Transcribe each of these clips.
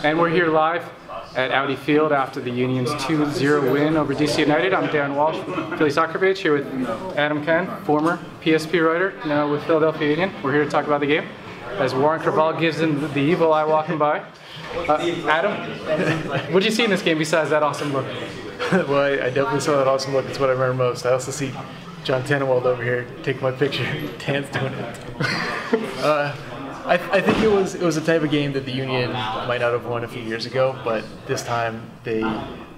And we're here live at Audi Field after the Union's 2-0 win over DC United. I'm Dan Walsh from Philly Soccer Page, here with Adam Cann, former PSP writer, now with Philadelphia Union. We're here to talk about the game as Warren Creavalle gives him the evil eye walking by. Adam, what did you see in this game besides that awesome look? Well, I definitely saw that awesome look. It's what I remember most. I also see John Tannenwald over here take my picture. Dan's doing it. I think it was a type of game that the Union might not have won a few years ago, but this time they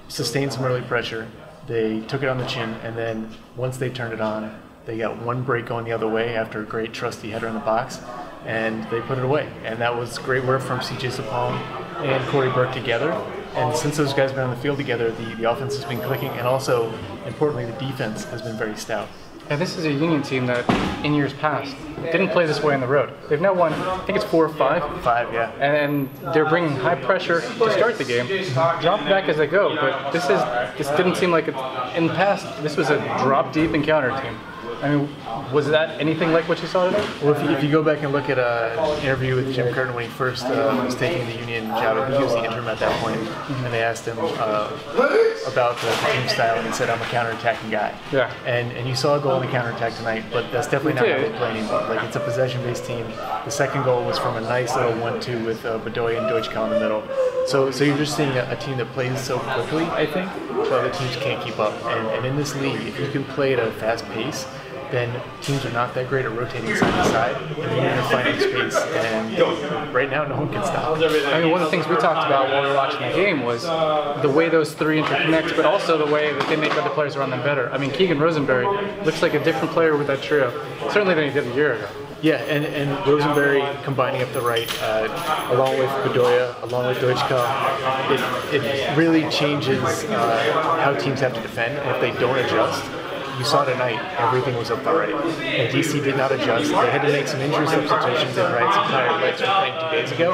sustained some early pressure. They took it on the chin, and then once they turned it on, they got one break going the other way after a great trusty header in the box, and they put it away. And that was great work from C.J. Sapong and Corey Burke together. And since those guys have been on the field together, the offense has been clicking, and also, importantly, the defense has been very stout. And this is a Union team that, in years past, didn't play this way on the road. They've now won, I think it's 4 or 5. 5, yeah. And they're bringing high pressure to start the game, drop back as they go. But this didn't seem like in the past. This was a drop deep and counter team. I mean, was that anything like what you saw today? Well, if you go back and look at an interview with Jim Curtin when he first was taking the Union job, he was the interim at that point, and they asked him about the team style, and he said, "I'm a counterattacking guy." Yeah. And you saw a goal in the counterattack tonight, but that's definitely not how they play anymore. Like, it's a possession-based team. The second goal was from a nice little 1-2 with Bedoya and Deutschka in the middle. So you're just seeing a team that plays so quickly, I think, that other teams can't keep up. And in this league, if you can play at a fast pace, then teams are not that great at rotating side to side, and then you're finding space, and right now no one can stop. I mean, one of the things we talked about while we were watching the game was the way those three interconnect, but also the way that they make other players around them better. I mean, Keegan Rosenberry looks like a different player with that trio, certainly than he did a year ago. Yeah, and Rosenberry combining up the right, along with Bedoya, along with Deutschka, it really changes how teams have to defend, and if they don't adjust, you saw tonight, everything was up the right. And DC did not adjust. They had to make some injury substitutions in rights and tired legs from playing 2 days ago.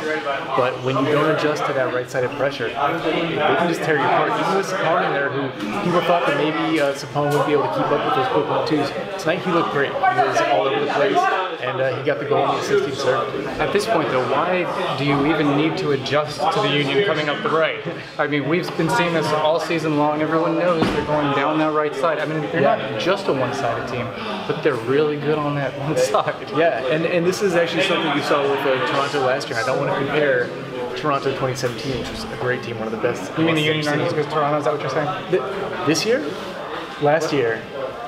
But when you don't adjust to that right-sided pressure, they can just tear you apart. Even with Sapong in there, who people thought that maybe Sapong wouldn't be able to keep up with those quick 1-2s. Tonight he looked great. He was all over the place, and he got the goal in the 16th serve. At this point, though, why do you even need to adjust to the Union coming up the right? I mean, we've been seeing this all season long. Everyone knows they're going down that right side. I mean, they're not just a one-sided team, but they're really good on that one side. Yeah, and this is actually something you saw with Toronto last year. I don't want to compare Toronto 2017, which was a great team, one of the best. You mean the Union aren't as good as Toronto? Is that what you're saying? This year? Last year.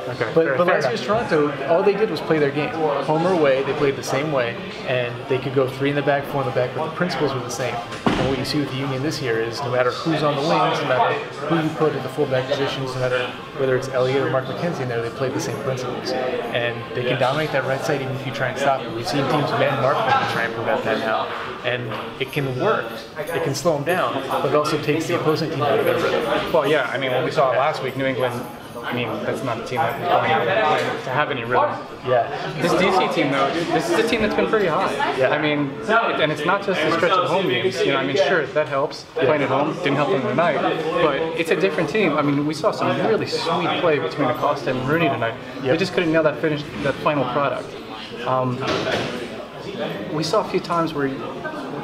Okay. But last year's Toronto, all they did was play their game. Home or away, they played the same way, and they could go 3 in the back, 4 in the back, but the principles were the same. And what you see with the Union this year is no matter who's on the wings, no matter who you put at the fullback positions, no matter whether it's Elliott or Mark McKenzie in there, they play the same principles. And they can dominate that right side even if you try and stop them. We've seen teams man mark them and try and prevent that now. And it can work. It can slow them down, but it also takes the opposing team out of their rhythm. Well, yeah, I mean, when we saw it last week, New England, I mean, that's not a team that was going out to have any rhythm. Yeah. This DC team, though, this is a team that's been pretty high. Yeah. I mean, and it's not just a stretch of home games. You know, I mean, sure, that helps. Playing at home didn't help them tonight, but it's a different team. I mean, we saw some really sweet play between Acosta and Rooney tonight. They just couldn't nail that final product. We saw a few times where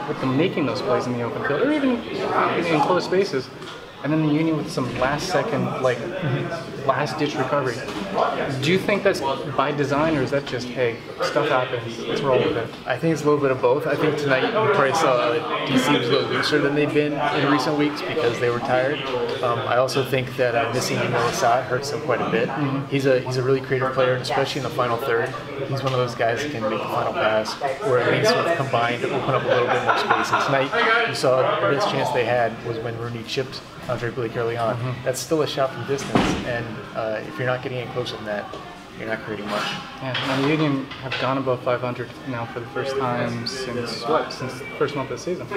with them making those plays in the open field, or even in close spaces, and then the Union with some last-second, last-ditch recovery. Do you think that's by design, or is that just, hey, stuff happens, let's roll with it? I think it's a little bit of both. I think tonight you probably saw DC was a little looser than they've been in recent weeks because they were tired. I also think that missing Emil Assad hurts them quite a bit. He's a really creative player, and especially in the final third, he's one of those guys that can make the final pass, or at least sort of combined to open up a little bit more space. And tonight, you saw the best chance they had was when Rooney chipped Andre Blake early on. That's still a shot from distance, and if you're not getting in closer than that, you're not creating much. Yeah, and the Union have gone above 500 now for the first time since the first month of the season.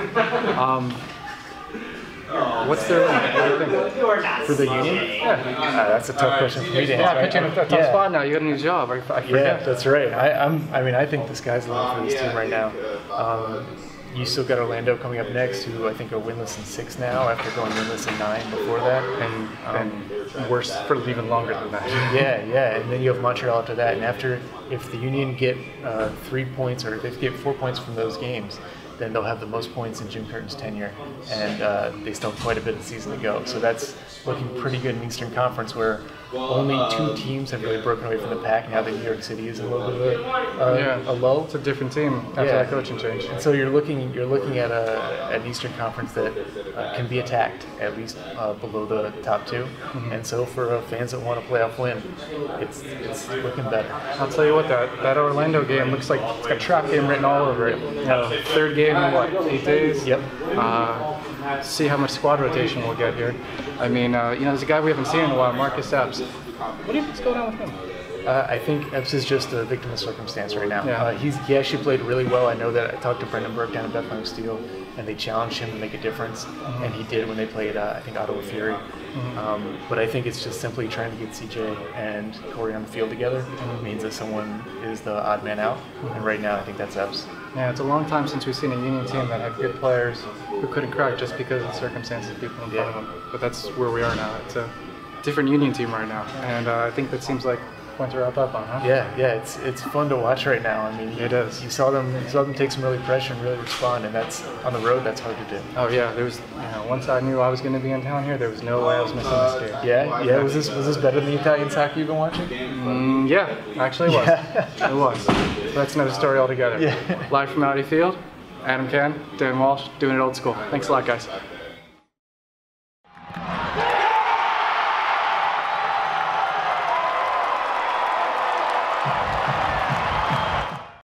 What's their what do you think? For the Union? Yeah. That's a tough question for me to answer. Yeah, pitching a tough spot now. You got a new job. I forget. Yeah, that's right. I think the sky's the limit for this team right now. You still got Orlando coming up next, who I think are winless in 6 now after going winless in 9 before that. And worse for even longer than that. Yeah. And then you have Montreal after that. And if the Union get 3 points, or if they get 4 points from those games, then they'll have the most points in Jim Curtin's tenure, and they still have quite a bit of the season to go. So that's looking pretty good in the Eastern Conference, where only 2 teams have really broken away from the pack. Now that New York City is a little bit of a lull. It's a different team after that coaching change. And so you're looking at an Eastern Conference that can be attacked at least below the top 2. And so for fans that want a playoff win, it's looking better. I'll tell you what, that Orlando game looks like it's got trap game written all over it. Third game in what, 8 days? Yep. See how much squad rotation we'll get here. I mean, there's a guy we haven't seen in a while, Marcus Epps. What do you think's going on with him? I think Epps is just a victim of circumstance right now. Yeah. He actually played really well. I know that I talked to Brendan Burke down at Bethlehem Steel, and they challenged him to make a difference, and he did when they played, I think, Ottawa Fury. But I think it's just simply trying to get CJ and Corey on the field together means that someone is the odd man out, and right now I think that's Epps. Yeah, it's a long time since we've seen a Union team that had good players who couldn't crack just because of the circumstances of people in front of them. But that's where we are now. It's a different Union team right now, and I think that seems like point to wrap up on, huh? Yeah, it's fun to watch right now. I mean, it is. You saw them take some early pressure and really respond, and that's on the road. That's hard to do. Oh yeah, there was once I knew I was going to be in town here, there was no way I was missing this game. Yeah. Was this better than the Italian soccer you've been watching? Yeah, actually it was. It was. But that's another story altogether. Yeah. Live from Audi Field, Adam Cann, Dan Walsh, doing it old school. Thanks a lot, guys.